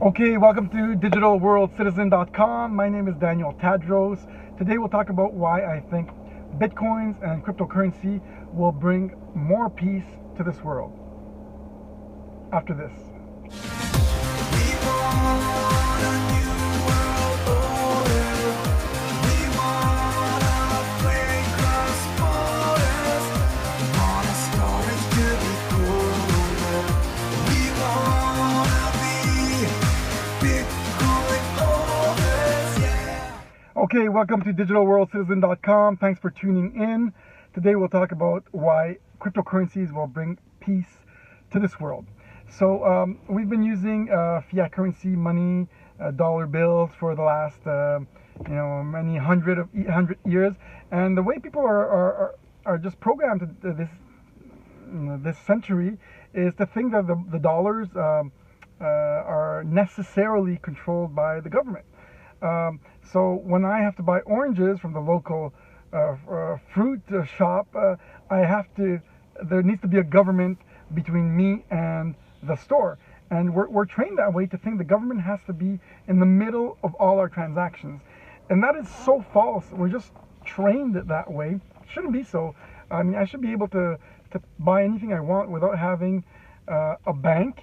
Okay, welcome to digitalworldcitizen.com. My name is Daniel Tadros. Today we'll talk about why I think bitcoins and cryptocurrency will bring more peace to this world. After this. Okay, welcome to digitalworldcitizen.com. Thanks for tuning in. Today we'll talk about why cryptocurrencies will bring peace to this world. So we've been using fiat currency money, dollar bills for the last many hundred years, and the way people are just programmed this century is to think that the dollars are necessarily controlled by the government. So when I have to buy oranges from the local fruit shop, there needs to be a government between me and the store. And we're trained that way to think the government has to be in the middle of all our transactions. And that is so false. We're just trained that way. It shouldn't be so. I mean, I should be able to buy anything I want without having a bank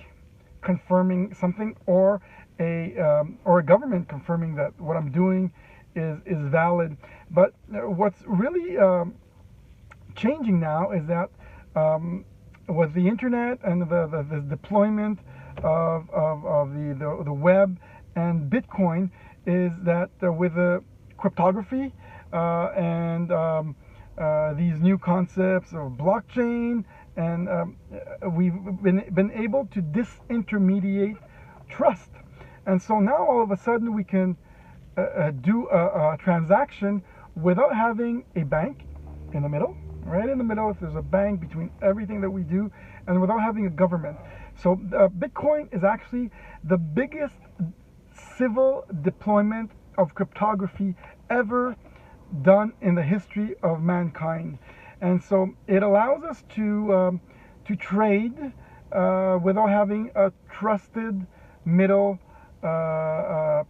confirming something or a government confirming that what I'm doing is valid. But what's really changing now is that with the internet and the deployment of the web and Bitcoin, is that with the cryptography and these new concepts of blockchain, and we've been able to disintermediate trust. And so now all of a sudden we can do a transaction without having a bank in the middle, right in the middle, if there's a bank between everything that we do, and without having a government. So Bitcoin is actually the biggest civil deployment of cryptography ever done in the history of mankind. And so it allows us to trade without having a trusted middle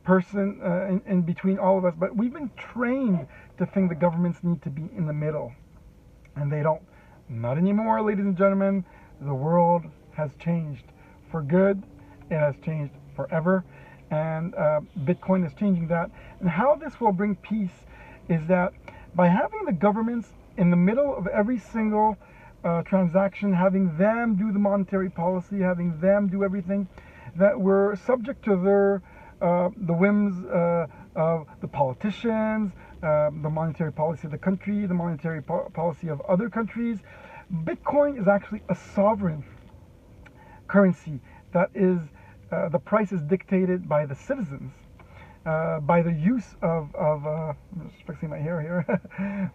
person in between all of us. But we've been trained to think the governments need to be in the middle, and they don't. Not anymore, ladies and gentlemen. The world has changed for good. It has changed forever, and Bitcoin is changing that. And how this will bring peace is that by having the governments in the middle of every single transaction, having them do the monetary policy, having them do everything, that we're subject to the whims of the politicians, the monetary policy of the country, the monetary policy of other countries. Bitcoin is actually a sovereign currency that is, the price is dictated by the citizens, by the use of I'm just fixing my hair here,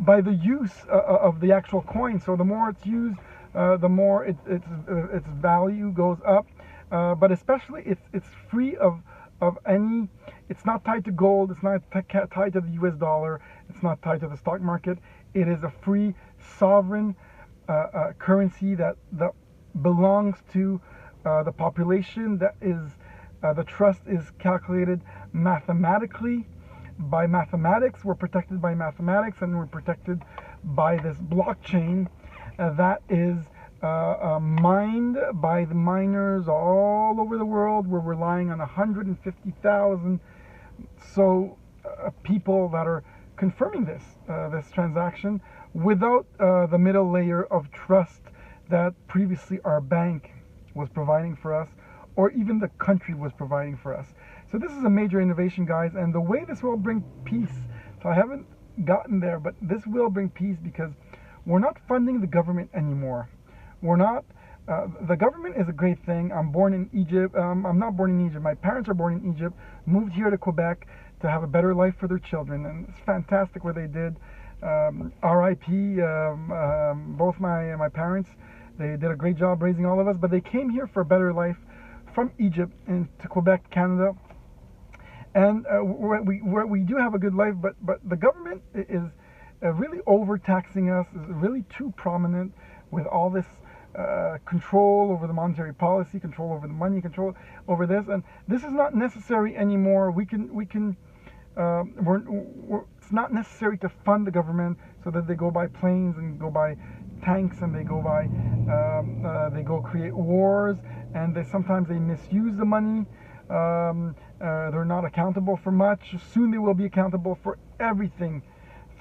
by the use of the actual coin. So the more it's used, the more its value goes up. But especially it's free of any, it's not tied to gold, it's not tied to the US dollar, it's not tied to the stock market. It is a free sovereign currency that belongs to the population. That is, the trust is calculated mathematically by mathematics. We're protected by mathematics, and we're protected by this blockchain that is mined by the miners all over the world. We're relying on 150,000 people that are confirming this transaction without the middle layer of trust that previously our bank was providing for us, or even the country was providing for us. So this is a major innovation, guys, and the way this will bring peace, so I haven't gotten there, but this will bring peace because we're not funding the government anymore. We're not, the government is a great thing. I'm born in Egypt. I'm not born in Egypt. My parents are born in Egypt, moved here to Quebec to have a better life for their children. And it's fantastic what they did. RIP, both my parents. They did a great job raising all of us, but they came here for a better life from Egypt and to Quebec, Canada. And we do have a good life, but the government is really overtaxing us, is really too prominent with all this control over the monetary policy, control over the money, control over this, and this is not necessary anymore. It's not necessary to fund the government so that they go buy planes and go buy tanks and they go create wars, and sometimes they misuse the money. They're not accountable for much. Soon they will be accountable for everything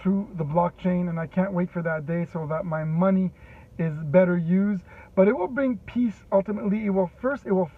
through the blockchain, and I can't wait for that day so that my money is better used. But it will bring peace ultimately. It will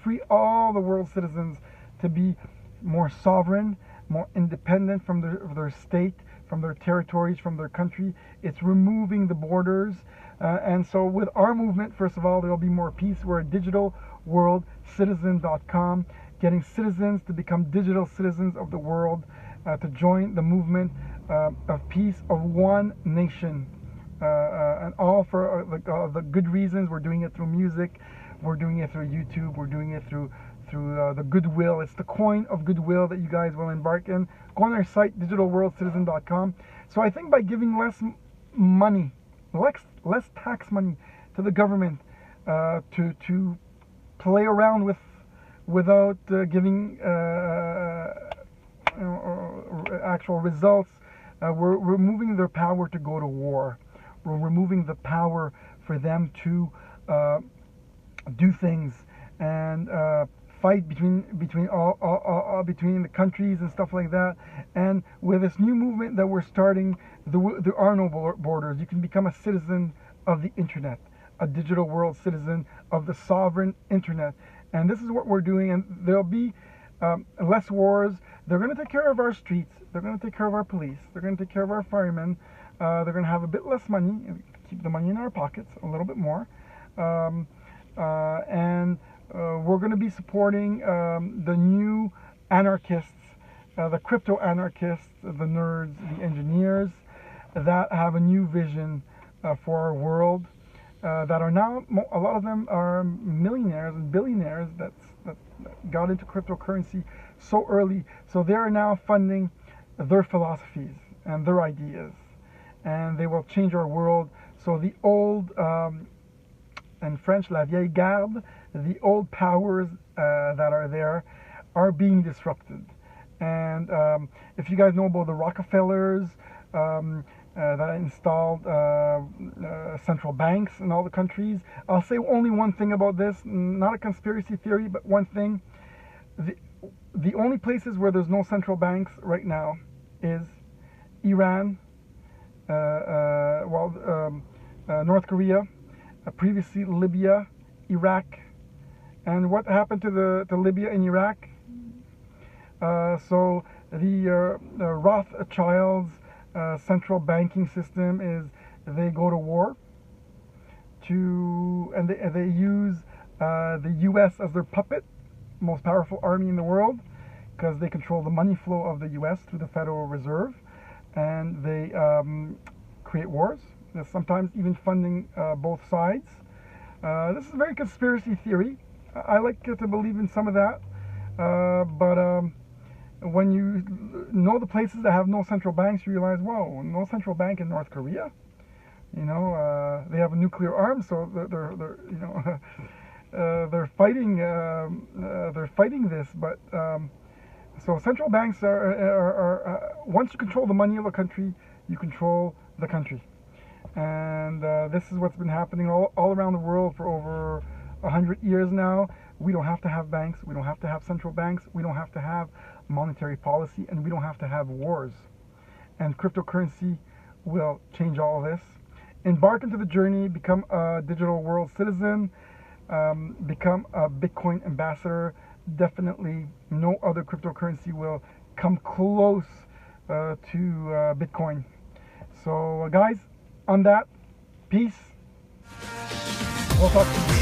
free all the world's citizens to be more sovereign, more independent from their state, from their territories, from their country. It's removing the borders. And so with our movement, first of all, there will be more peace. We're at digitalworldcitizen.com, getting citizens to become digital citizens of the world, to join the movement of peace, of one nation, and all for the good reasons. We're doing it through music, we're doing it through YouTube, we're doing it through the goodwill. It's the coin of goodwill that you guys will embark in. Go on our site, digitalworldcitizen.com. So I think by giving less money, less tax money to the government, to play around with, without giving actual results, we're removing their power to go to war. We're removing the power for them to do things and fight between the countries and stuff like that. And with this new movement that we're starting, there are no borders. You can become a citizen of the internet, a digital world citizen of the sovereign internet. And this is what we're doing. And there'll be less wars. They're going to take care of our streets. They're going to take care of our police. They're going to take care of our firemen. They're going to have a bit less money, keep the money in our pockets a little bit more. And we're going to be supporting the new anarchists, the crypto anarchists, the nerds, the engineers that have a new vision for our world, that are now, a lot of them are millionaires and billionaires that got into cryptocurrency so early. So they are now funding their philosophies and their ideas, and they will change our world. So the old, in French, la vieille garde, the old powers that are there are being disrupted. And if you guys know about the Rockefellers that installed central banks in all the countries, I'll say only one thing about this, not a conspiracy theory, but one thing. The only places where there's no central banks right now is Iran, North Korea, previously Libya, Iraq. And what happened to Libya and Iraq? So the Rothschilds' central banking system is they go to war and they use the U.S. as their puppet, most powerful army in the world, because they control the money flow of the U.S. through the Federal Reserve, and they create wars. They're sometimes even funding both sides. This is a very conspiracy theory. I like to believe in some of that, but when you know the places that have no central banks, you realize, whoa, no central bank in North Korea. You know, they have a nuclear arm, so they're you know they're fighting this. But so central banks are once you control the money of a country, you control the country, and this is what's been happening all around the world for over 100 years now. We don't have to have banks. We don't have to have central banks. We don't have to have monetary policy, and we don't have to have wars. And cryptocurrency will change all of this. Embark into the journey, become a digital world citizen, become a Bitcoin ambassador. Definitely no other cryptocurrency will come close to Bitcoin. So guys, on that, peace. We'll talk to you.